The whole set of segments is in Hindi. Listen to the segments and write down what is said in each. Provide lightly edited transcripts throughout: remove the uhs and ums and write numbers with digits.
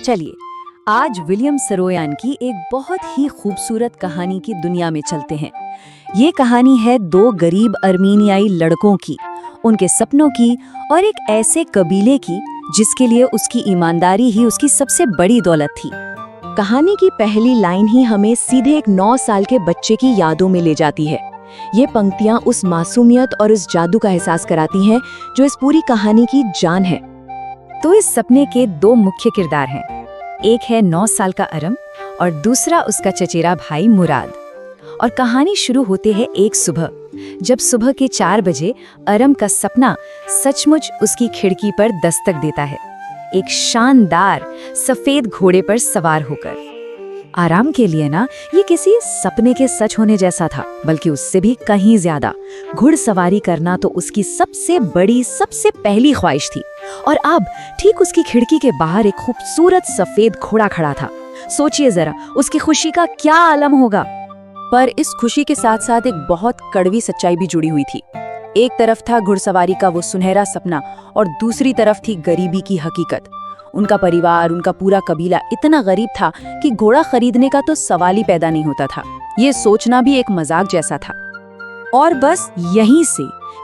चलिए आज विलियम सरोयान की एक बहुत ही खूबसूरत कहानी की दुनिया में चलते हैं। ये कहानी है दो गरीब अर्मीनियाई लड़कों की, उनके सपनों की और एक ऐसे कबीले की जिसके लिए उसकी ईमानदारी ही उसकी सबसे बड़ी दौलत थी। कहानी की पहली लाइन ही हमें सीधे एक 9 साल के बच्चे की यादों में ले जाती है। ये पंक्तियां उस मासूमियत और उस जादू का एहसास कराती हैं जो इस पूरी कहानी की जान है। तो इस सपने के दो मुख्य किरदार हैं, एक है 9 साल का अरम और दूसरा उसका चचेरा भाई मुराद। और कहानी शुरू होते है एक सुबह, जब सुबह के 4 बजे अरम का सपना सचमुच उसकी खिड़की पर दस्तक देता है, एक शानदार सफेद घोड़े पर सवार होकर। आराम के लिए ना ये किसी सपने के सच होने जैसा था, बल्कि उससे भी कहीं ज्यादा। घुड़सवारी करना तो उसकी सबसे बड़ी सबसे पहली ख्वाहिश थी। और अब ठीक उसकी खिड़की के बाहर एक खूबसूरत सफेद घोड़ा खड़ा था। सोचिए जरा उसकी खुशी का क्या आलम होगा। पर इस खुशी के साथ साथ एक बहुत कड़वी सच्चाई भी जुड़ी हुई थी। एक तरफ था घुड़सवारी का वो सुनहरा सपना और दूसरी तरफ थी गरीबी की हकीकत। उनका परिवार, उनका पूरा कबीला इतना गरीब था कि घोड़ा खरीदने का तो सवाल ही पैदा नहीं होता था। ये सोचना भी एक मजाक जैसा था। और बस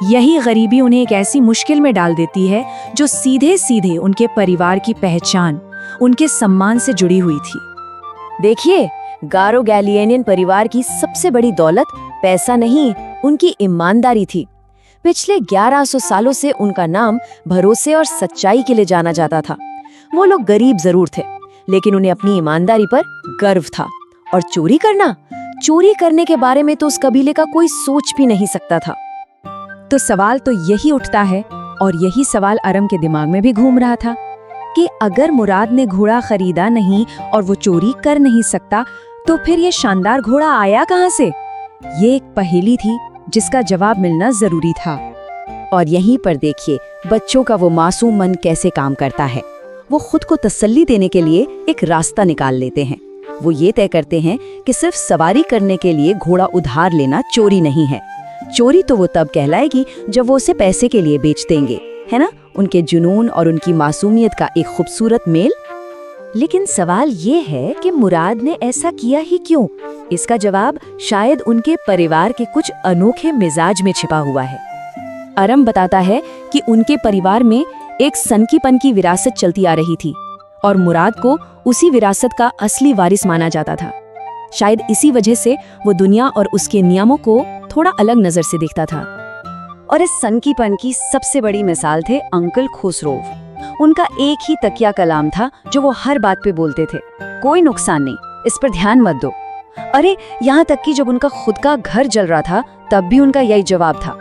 यही गरीबी उन्हें एक ऐसी मुश्किल में डाल देती है जो सीधे सीधे उनके परिवार की पहचान, उनके सम्मान से जुड़ी हुई थी। देखिए, गारो गैलियनियन परिवार की सबसे बड़ी दौलत पैसा नहीं, उनकी ईमानदारी थी। पिछले 1100 सालों से उनका नाम भरोसे और सच्चाई के लिए जाना जाता था। वो लोग गरीब जरूर थे, लेकिन उन्हें अपनी ईमानदारी पर गर्व था। और चोरी करने के बारे में तो उस कबीले का कोई सोच भी नहीं सकता था। तो सवाल तो यही उठता है, और यही सवाल अरम के दिमाग में भी घूम रहा था कि अगर मुराद ने घोड़ा खरीदा नहीं और वो चोरी कर नहीं सकता, तो फिर ये शानदार घोड़ा आया कहां से? ये एक पहेली थी जिसका जवाब मिलना जरूरी था। और यहीं पर देखिए बच्चों का वो मासूम मन कैसे काम करता है। वो खुद को तसल्ली देने के लिए एक रास्ता निकाल लेते हैं। वो ये तय करते हैं कि सिर्फ सवारी करने के लिए घोड़ा उधार लेना चोरी नहीं है। चोरी तो वो तब कहलाएगी जब वो उसे पैसे के लिए बेच देंगे, है ना? उनके जुनून और उनकी मासूमियत का एक खूबसूरत मेल। लेकिन सवाल ये है कि मुराद ने ऐसा किया ही क्यों? इसका जवाब शायद उनके परिवार के कुछ अनोखे मिजाज में छिपा हुआ है। अरम बताता है कि उनके परिवार में एक सनकीपन की विरासत चलती आ रही थी और मुराद को उसी विरासत का असली वारिस माना जाता था। शायद इसी वजह से वो दुनिया और उसके नियमों को थोड़ा अलग नजर से देखता था। और इस सनकीपन की सबसे बड़ी मिसाल थे अंकल खुसरोव। उनका एक ही तकिया कलाम था जो वो हर बात पे बोलते थे, कोई नुकसान नहीं, इस पर ध्यान मत दो। अरे यहाँ तक कि जब उनका खुद का घर जल रहा था तब भी उनका यही जवाब था।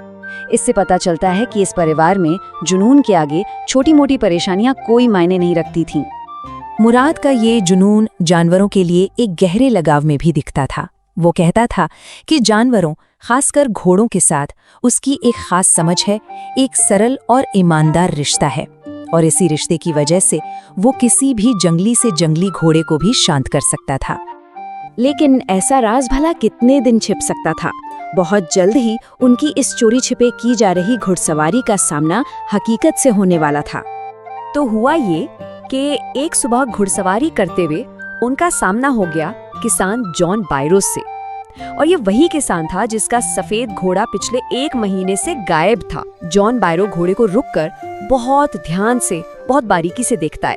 इससे पता चलता है कि इस परिवार में जुनून के आगे छोटी मोटी परेशानियां कोई मायने नहीं रखती थीं। मुराद का ये जुनून जानवरों के लिए एक गहरे लगाव में भी दिखता था। वो कहता था कि जानवरों, खासकर घोड़ों के साथ उसकी एक खास समझ है, एक सरल और ईमानदार रिश्ता है। और इसी रिश्ते की वजह से वो किसी भी जंगली से जंगली घोड़े को भी शांत कर सकता था। लेकिन ऐसा राज भला कितने दिन छिप सकता था? बहुत जल्द ही उनकी इस चोरी छिपे की जा रही घुड़सवारी का सामना हकीकत से होने वाला था। तो हुआ ये कि एक सुबह घुड़सवारी करते हुए उनका सामना हो गया किसान जॉन बायरो से। और ये वही किसान था जिसका सफेद घोड़ा पिछले 1 महीने से गायब था। जॉन बायरो घोड़े को रुककर बहुत ध्यान से, बहुत बारीकी से देखता है।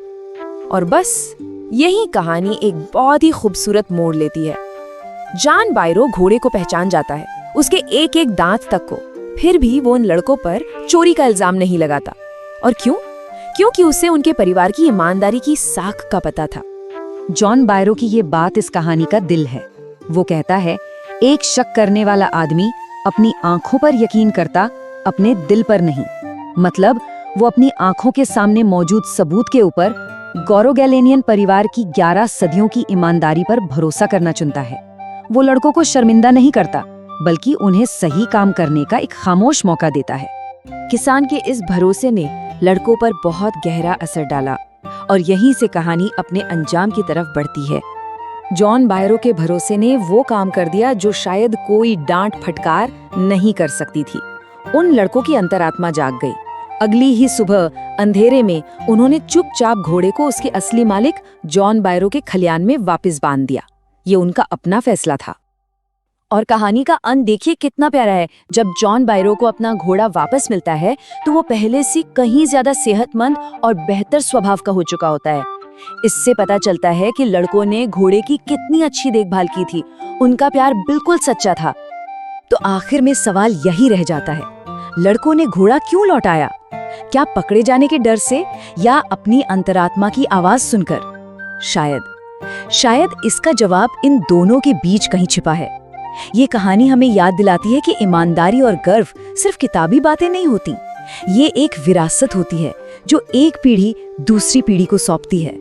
और बस यही कहानी एक बहुत ही खूबसूरत मोड़ लेती है। जॉन बायरो घोड़े को पहचान जाता है, उसके एक एक दांत तक को। फिर भी वो उन लड़कों पर चोरी का इल्जाम नहीं लगाता। और क्यों? क्योंकि उसे उनके परिवार की ईमानदारी की साख का पता था। जॉन बायरो की ये बात इस कहानी का दिल है। वो कहता है, एक शक करने वाला आदमी अपनी आंखों पर यकीन करता, अपने दिल पर नहीं। मतलब वो अपनी आंखों के सामने मौजूद सबूत के ऊपर गारो गैलियनियन परिवार की 11 सदियों की ईमानदारी पर भरोसा करना चुनता है। वो लड़कों को शर्मिंदा नहीं करता, बल्कि उन्हें सही काम करने का एक खामोश मौका देता है। किसान के इस भरोसे ने लड़कों पर बहुत गहरा असर डाला और यहीं से कहानी अपने अंजाम की तरफ बढ़ती है। जॉन बायरो के भरोसे ने वो काम कर दिया जो शायद कोई डांट फटकार नहीं कर सकती थी। उन लड़कों की अंतरात्मा जाग गई। अगली ही सुबह अंधेरे में उन्होंने चुपचाप घोड़े को उसके असली मालिक जॉन बायरो के खलियान में वापस बांध दिया। ये उनका अपना फैसला था। और कहानी का अंत देखिए कितना प्यारा है। जब जॉन बायरो को अपना घोड़ा वापस मिलता है तो वो पहले से कहीं ज्यादा सेहतमंद और बेहतर स्वभाव का हो चुका होता है। इससे पता चलता है कि लड़कों ने घोड़े की कितनी अच्छी देखभाल की थी। उनका प्यार बिल्कुल सच्चा था। तो आखिर में सवाल यही रह जाता है, लड़कों ने घोड़ा क्यों लौटाया? क्या पकड़े जाने के डर से या अपनी अंतरात्मा की आवाज सुनकर? शायद इसका जवाब इन दोनों के बीच कहीं छिपा है। ये कहानी हमें याद दिलाती है कि ईमानदारी और गर्व सिर्फ किताबी बातें नहीं होती। ये एक विरासत होती है जो एक पीढ़ी दूसरी पीढ़ी को सौंपती है।